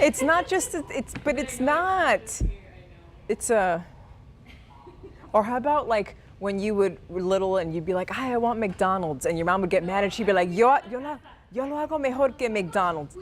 It's not just, but it's not. It's a, or how about like when you were little and you'd be like, I want McDonald's, and your mom would get mad and she'd be like, yo lo hago mejor que McDonald's.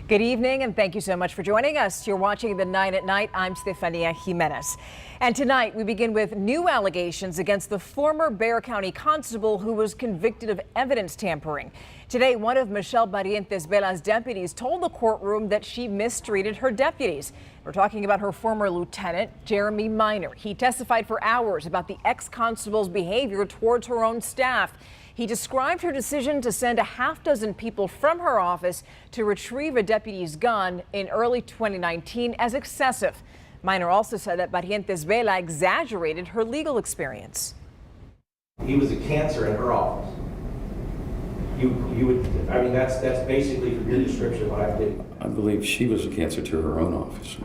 Good evening, and thank you so much for joining us. You're watching the 9 at Night. I'm Stefania Jimenez. And tonight we begin with new allegations against the former Bexar County constable who was convicted of evidence tampering. Today, one of Michelle Barrientos Vela's deputies told the courtroom that she mistreated her deputies. We're talking about her former lieutenant, Jeremy Minor. He testified for hours about the ex-constable's behavior towards her own staff. He described her decision to send a half-dozen people from her office to retrieve a deputy's gun in early 2019 as excessive. Minor also said that Barrientos Vela exaggerated her legal experience. He was a cancer in her office. You would, I mean, that's basically your description of what I did. I believe she was a cancer to her own office.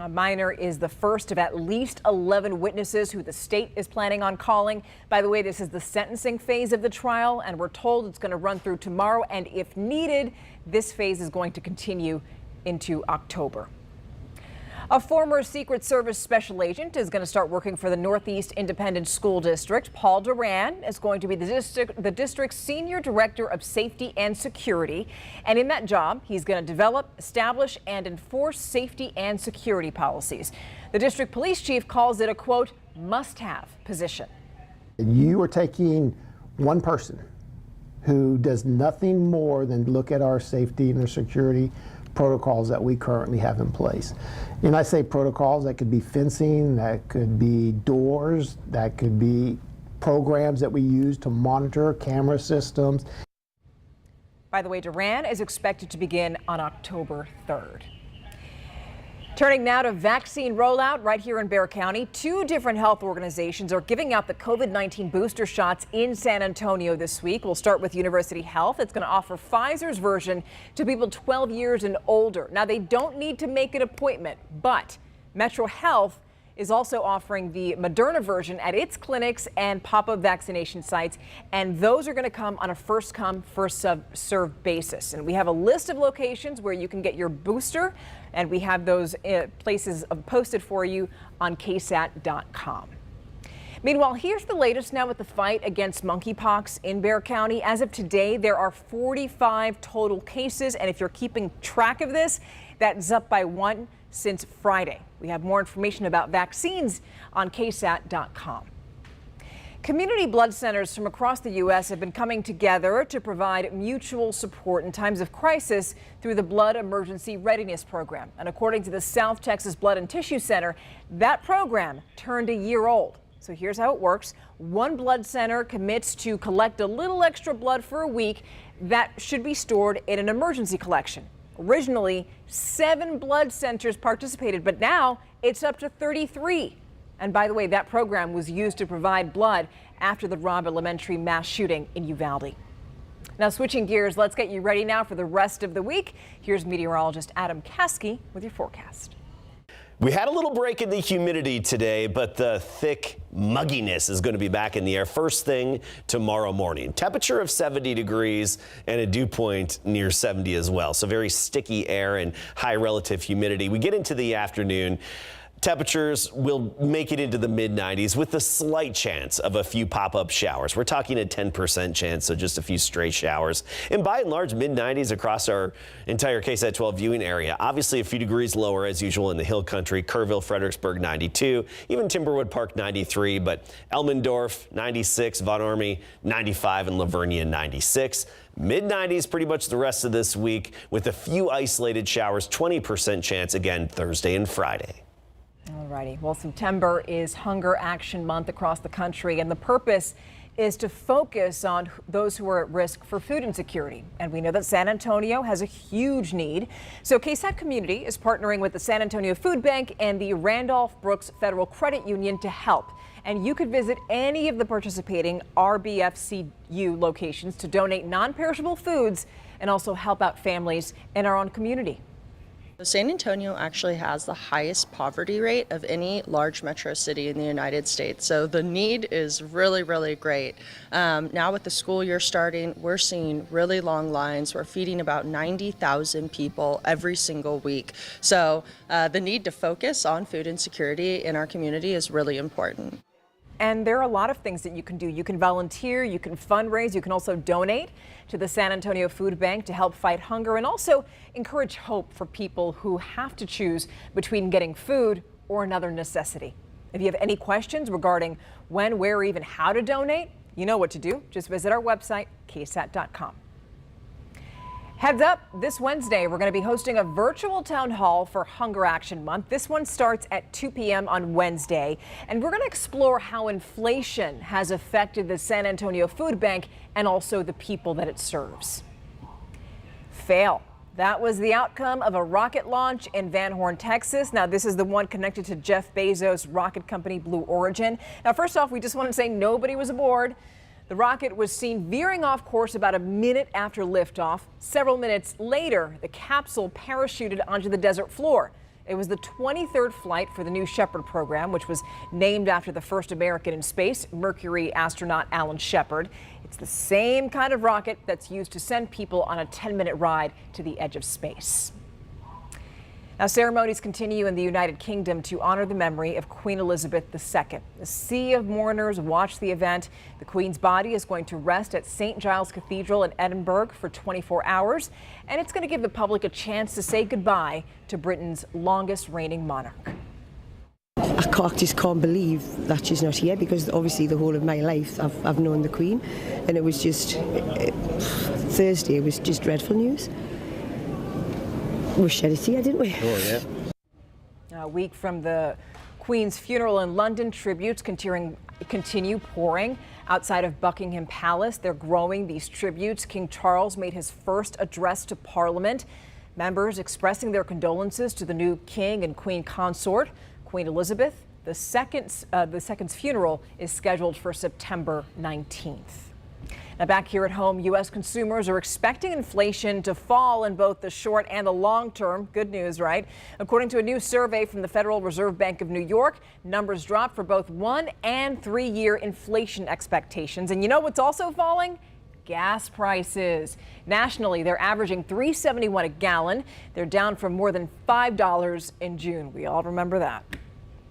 Minor is the first of at least 11 witnesses who the state is planning on calling. By the way, this is the sentencing phase of the trial, and we're told it's going to run through tomorrow. And if needed, this phase is going to continue into October. A former Secret Service special agent is going to start working for the Northeast Independent School District. Paul Duran is going to be the district's Senior Director of Safety and Security. And in that job, he's going to develop, establish, and enforce safety and security policies. The district police chief calls it a, quote, must-have position. You are taking one person who does nothing more than look at our safety and our security protocols that we currently have in place. And I say protocols, that could be fencing, that could be doors, that could be programs that we use to monitor camera systems. By the way, Duran is expected to begin on October 3rd. Turning now to vaccine rollout right here in Bexar County. 2 different health organizations are giving out the COVID-19 booster shots in San Antonio this week. We'll start with University Health. It's going to offer Pfizer's version to people 12 years and older. Now, they don't need to make an appointment, but Metro Health is also offering the Moderna version at its clinics and pop-up vaccination sites, and those are going to come on a first-come, first-served basis. And we have a list of locations where you can get your booster, and we have those places posted for you on KSAT.com. Meanwhile, here's the latest now with the fight against monkeypox in Bexar County. As of today, there are 45 total cases, and if you're keeping track of this, that's up by 1 since Friday. We have more information about vaccines on KSAT.com. Community blood centers from across the U.S. have been coming together to provide mutual support in times of crisis through the Blood Emergency Readiness Program. And according to the South Texas Blood and Tissue Center, that program turned a year old. So here's how it works. One blood center commits to collect a little extra blood for a week that should be stored in an emergency collection. Originally, 7 blood centers participated, but now it's up to 33. And by the way, that program was used to provide blood after the Robb Elementary mass shooting in Uvalde. Now, switching gears, let's get you ready now for the rest of the week. Here's meteorologist Adam Caskey with your forecast. We had a little break in the humidity today, but the thick mugginess is going to be back in the air first thing tomorrow morning. Temperature of 70 degrees and a dew point near 70 as well. So very sticky air and high relative humidity. We get into the afternoon. Temperatures will make it into the mid-90s with a slight chance of a few pop-up showers. We're talking a 10% chance, so just a few stray showers. And by and large, mid-90s across our entire KSAT 12 viewing area. Obviously, a few degrees lower as usual in the Hill Country. Kerrville, Fredericksburg, 92. Even Timberwood Park, 93. But Elmendorf, 96. Von Ormy, 95. And Lavernia, 96. Mid-90s pretty much the rest of this week with a few isolated showers. 20% chance again Thursday and Friday. All righty. Well, September is Hunger Action Month across the country, and the purpose is to focus on those who are at risk for food insecurity. And we know that San Antonio has a huge need. So KSAT Community is partnering with the San Antonio Food Bank and the Randolph Brooks Federal Credit Union to help. And you could visit any of the participating RBFCU locations to donate non-perishable foods and also help out families in our own community. San Antonio actually has the highest poverty rate of any large metro city in the United States. So the need is really, really great. Now with the school year starting, we're seeing really long lines. We're feeding about 90,000 people every single week. So the need to focus on food insecurity in our community is really important. And there are a lot of things that you can do. You can volunteer, you can fundraise, you can also donate to the San Antonio Food Bank to help fight hunger and also encourage hope for people who have to choose between getting food or another necessity. If you have any questions regarding when, where, or even how to donate, you know what to do. Just visit our website, KSAT.com. Heads up, this Wednesday, we're going to be hosting a virtual town hall for Hunger Action Month. This one starts at 2 p.m. on Wednesday, and we're going to explore how inflation has affected the San Antonio Food Bank and also the people that it serves. Fail. That was the outcome of a rocket launch in Van Horn, Texas. Now, this is the one connected to Jeff Bezos' rocket company, Blue Origin. Now, first off, we just want to say nobody was aboard. The rocket was seen veering off course about a minute after liftoff. Several minutes later, the capsule parachuted onto the desert floor. It was the 23rd flight for the New Shepard program, which was named after the first American in space, Mercury astronaut Alan Shepard. It's the same kind of rocket that's used to send people on a 10-minute ride to the edge of space. Now, ceremonies continue in the United Kingdom to honor the memory of Queen Elizabeth II. A sea of mourners watch the event. The Queen's body is going to rest at St. Giles Cathedral in Edinburgh for 24 hours, and it's going to give the public a chance to say goodbye to Britain's longest reigning monarch. I just can't believe that she's not here, because obviously the whole of my life I've known the Queen, and it was just Thursday was just dreadful news. We shed a tear, didn't we? Oh, yeah. A week from the Queen's funeral in London, tributes continue pouring outside of Buckingham Palace. They're growing, these tributes. King Charles made his first address to Parliament. Members expressing their condolences to the new king and queen consort, Queen Elizabeth. The second's funeral is scheduled for September 19th. Now back here at home, U.S. consumers are expecting inflation to fall in both the short and the long term. Good news, right? According to a new survey from the Federal Reserve Bank of New York, numbers dropped for both 1 and 3 year inflation expectations. And you know what's also falling? Gas prices. Nationally, they're averaging $3.71 a gallon. They're down from more than $5 in June. We all remember that.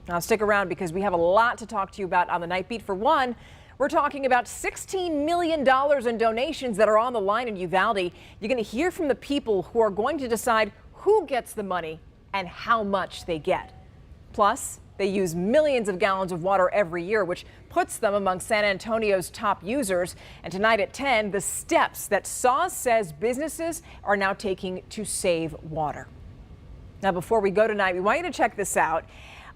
Now stick around because we have a lot to talk to you about on the Night Beat. For one, we're talking about $16 million in donations that are on the line in Uvalde. You're going to hear from the people who are going to decide who gets the money and how much they get. Plus, they use millions of gallons of water every year, which puts them among San Antonio's top users. And tonight at 10, the steps that SAWS says businesses are now taking to save water. Now, before we go tonight, we want you to check this out.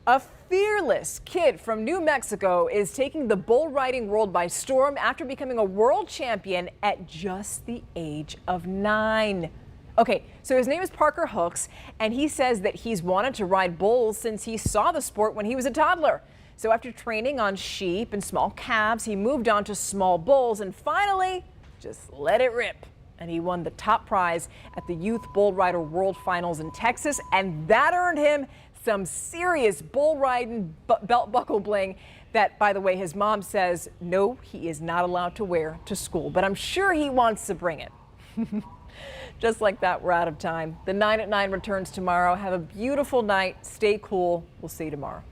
A fearless kid from New Mexico is taking the bull riding world by storm after becoming a world champion at just the age of 9. Okay, so his name is Parker Hooks, and he says that he's wanted to ride bulls since he saw the sport when he was a toddler. So after training on sheep and small calves, he moved on to small bulls and finally just let it rip. And he won the top prize at the Youth Bull Rider World Finals in Texas, and that earned him some serious bull riding belt buckle bling that, by the way, his mom says no, he is not allowed to wear to school, but I'm sure he wants to bring it. Just like that, we're out of time. The 9 at 9 returns tomorrow. Have a beautiful night. Stay cool. We'll see you tomorrow.